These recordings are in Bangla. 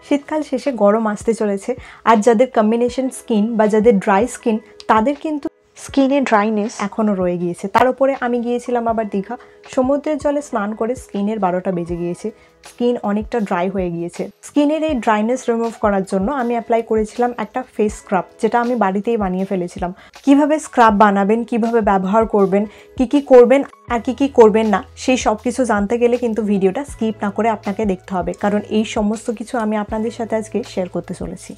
শীতকাল শেষে গরম আসতে চলেছে, আর যাদের কম্বিনেশন স্কিন বা যাদের ড্রাই স্কিন তাদের কিন্তু স্কিনে ড্রাইনেস এখনও রয়ে গিয়েছে। তার উপরে আমি গিয়েছিলাম আবার দীঘা, সমুদ্রের জলে স্নান করে স্কিনের 12টা বেজে গিয়েছে, স্কিন অনেকটা ড্রাই হয়ে গিয়েছে। স্কিনের এই ড্রাইনেস রিমুভ করার জন্য আমি অ্যাপ্লাই করেছিলাম একটা ফেস স্ক্রাব, যেটা আমি বাড়িতেই বানিয়ে ফেলেছিলাম। কিভাবে স্ক্রাব বানাবেন, কিভাবে ব্যবহার করবেন, কি করবেন আর কি করবেন না, সেই সব কিছু জানতে গেলে কিন্তু ভিডিওটা স্কিপ না করে আপনাকে দেখতে হবে, কারণ এই সমস্ত কিছু আমি আপনাদের সাথে আজকে শেয়ার করতে চলেছি।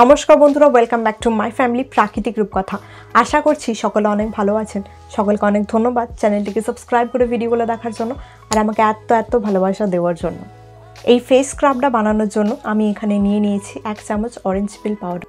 নমস্কার বন্ধুরা, welcome back to my family প্রাকৃতিক রূপকথা। আশা করছি সকলে অনেক ভালো আছেন। সকলকে অনেক ধন্যবাদ চ্যানেলটিকে সাবস্ক্রাইব করে ভিডিওগুলো দেখার জন্য আর আমাকে এত ভালোবাসা দেওয়ার জন্য। এই ফেস স্ক্রাবটা বানানোর জন্য আমি এখানে নিয়েছি 1 চামচ অরেঞ্জ পিল পাউডার।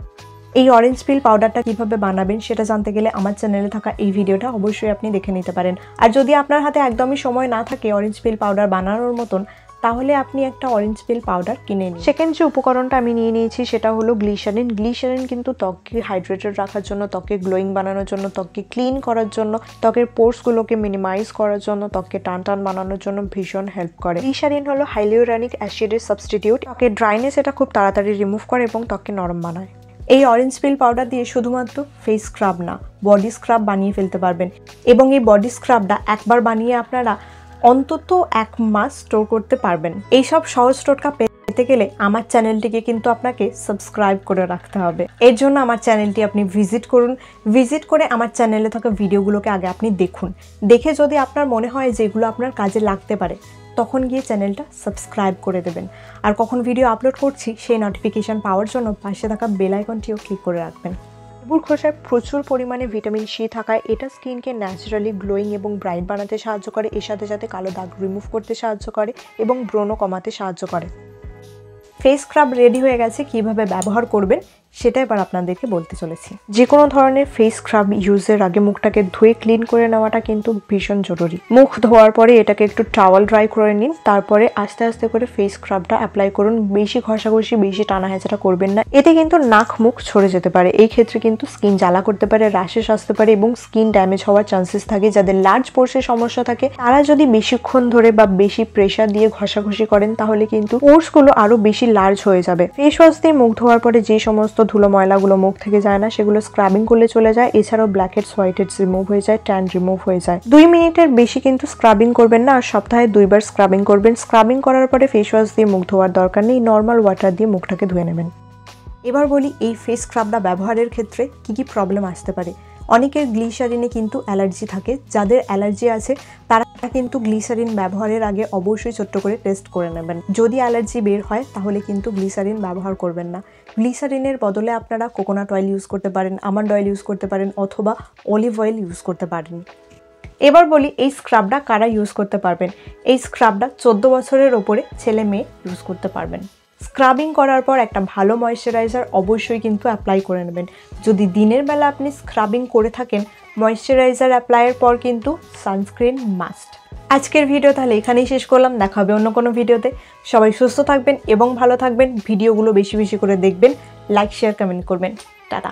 এই অরেঞ্জ পিল পাউডারটা কীভাবে বানাবেন সেটা জানতে গেলে আমার চ্যানেলে থাকা এই ভিডিওটা অবশ্যই আপনি দেখে নিতে পারেন। আর যদি আপনার হাতে একদমই সময় না থাকে অরেঞ্জ পিল পাউডার বানানোর মতন, তাহলে আপনি একটা অরেঞ্জ পিল পাউডার কিনে নিন। সেকেন্ড যে উপকরণটা আমি নিয়েছি সেটা হলো গ্লিসারিন। গ্লিসারিন কিন্তু ত্বককে হাইড্রেটেড রাখার জন্য, ত্বককে গ্লোয়িং বানানোর জন্য, ত্বককে ক্লিন করার জন্য, ত্বকের পোর্সগুলোকে মিনিমাইজ করার জন্য, ত্বককে টান বানানোর জন্য ভীষণ হেল্প করে। গ্লিসারিন হলো হাইলিউরানিক অ্যাসিডের সাবস্টিটিউট। ত্বকের ড্রাইনেস এটা খুব তাড়াতাড়ি রিমুভ করে এবং ত্বককে নরম বানায়। এই অরেঞ্জ পিল পাউডার দিয়ে শুধুমাত্র ফেস স্ক্রাব না, বডি স্ক্রাব বানিয়ে ফেলতে পারবেন, এবং এই বডি স্ক্রাবটা একবার বানিয়ে আপনারা অন্তত 1 মাস স্টোর করতে পারবেন। এইসব সহজ টোটকা পেতে গেলে আমার চ্যানেলটিকে কিন্তু আপনাকে সাবস্ক্রাইব করে রাখতে হবে। এর জন্য আমার চ্যানেলটি আপনি ভিজিট করুন। ভিজিট করে আমার চ্যানেলে থাকা ভিডিওগুলোকে আগে আপনি দেখুন। দেখে যদি আপনার মনে হয় যে এগুলো আপনার কাজে লাগতে পারে, তখন গিয়ে চ্যানেলটা সাবস্ক্রাইব করে দেবেন। আর কখন ভিডিও আপলোড করছি সেই নোটিফিকেশান পাওয়ার জন্য পাশে থাকা বেল আইকনটিও ক্লিক করে রাখবেন। লেবুর খোসায় প্রচুর পরিমাণে ভিটামিন সি থাকায় এটা স্কিনকে ন্যাচারালি গ্লোয়িং এবং ব্রাইট বানাতে সাহায্য করে। এর সাথে সাথে কালো দাগ রিমুভ করতে সাহায্য করে এবং ব্রণও কমাতে সাহায্য করে। ফেস স্ক্রাব রেডি হয়ে গেছে, কিভাবে ব্যবহার করবেন সেটা এবার আপনাদেরকে বলতে চলেছি। যে কোনো ধরনের ফেস স্ক্রাব ইউজের আগে মুখটাকে ধুয়ে ক্লিন করে নেওয়াটা কিন্তু ভীষণ জরুরি। মুখ ধোয়ার পরে এটাকে একটু টাওয়াল ড্রাই করে নিন, তারপরে আস্তে আস্তে করে ফেস স্ক্রাবটা অ্যাপ্লাই করুন। বেশি ঘষাঘষি, বেশি টানা হেঁচাটা করবেন না, এতে কিন্তু নাক মুখ ছড়ে যেতে পারে। এই ক্ষেত্রে কিন্তু স্কিন জ্বালা করতে পারে, র্যাশেস আসতে পারে এবং স্কিন ড্যামেজ হওয়ার চান্সেস থাকে। যাদের লার্জ পোর্সের সমস্যা থাকে তারা যদি বেশিক্ষণ ধরে বা বেশি প্রেশার দিয়ে ঘষাঘষি করেন, তাহলে কিন্তু পোর্সগুলো আরো বেশি লার্জ হয়ে যাবে। ফেস ওয়াশ দিয়ে মুখ ধোয়ার পরে যে সমস্ত ধুলো ময়লাগুলো মুখ থেকে যায় না, সেগুলো স্ক্রাবিং করলে চলে যায়। এছাড়াও blackheads, whiteheads remove হয়ে যায়, ট্যান রিমুভ হয়ে যায়। 2 মিনিটের বেশি কিন্তু স্ক্রাবিং করবেন না, আর সপ্তাহে 2 বার স্ক্রাবিং করবেন। স্ক্রাবিং করার পরে ফেস ওয়াশ দিয়ে মুখ ধোয়ার দরকার নেই, নর্মাল ওয়াটার দিয়ে মুখটাকে ধুয়ে নেবেন। এবার বলি এই ফেস স্ক্রাবটা ব্যবহারের ক্ষেত্রে কি প্রবলেম আসতে পারে। অনেকের গ্লিসারিনে কিন্তু অ্যালার্জি থাকে। যাদের অ্যালার্জি আছে তারা কিন্তু গ্লিসারিন ব্যবহারের আগে অবশ্যই ছোট্ট করে টেস্ট করে নেবেন। যদি অ্যালার্জি বের হয় তাহলে কিন্তু গ্লিসারিন ব্যবহার করবেন না। গ্লিসারিনের বদলে আপনারা কোকোনাট অয়েল ইউজ করতে পারেন, আমন্ড অয়েল ইউজ করতে পারেন, অথবা অলিভ অয়েল ইউজ করতে পারেন। এবার বলি এই স্ক্রাবটা কারা ইউজ করতে পারবেন। এই স্ক্রাবটা 14 বছরের ওপরে ছেলে মেয়ে ইউজ করতে পারবেন। স্ক্রাবিং করার পর একটা ভালো ময়েশ্চারাইজার অবশ্যই কিন্তু অ্যাপ্লাই করে নেবেন। যদি দিনের বেলা আপনি স্ক্রাবিং করে থাকেন, ময়েশ্চারাইজার অ্যাপ্লাইয়ের পর কিন্তু সানস্ক্রিন মাস্ট। আজকের ভিডিও তাহলে এখানেই শেষ করলাম। দেখা হবে অন্য কোনো ভিডিওতে। সবাই সুস্থ থাকবেন এবং ভালো থাকবেন। ভিডিওগুলো বেশি করে দেখবেন, লাইক শেয়ার কমেন্ট করবেন। টাটা।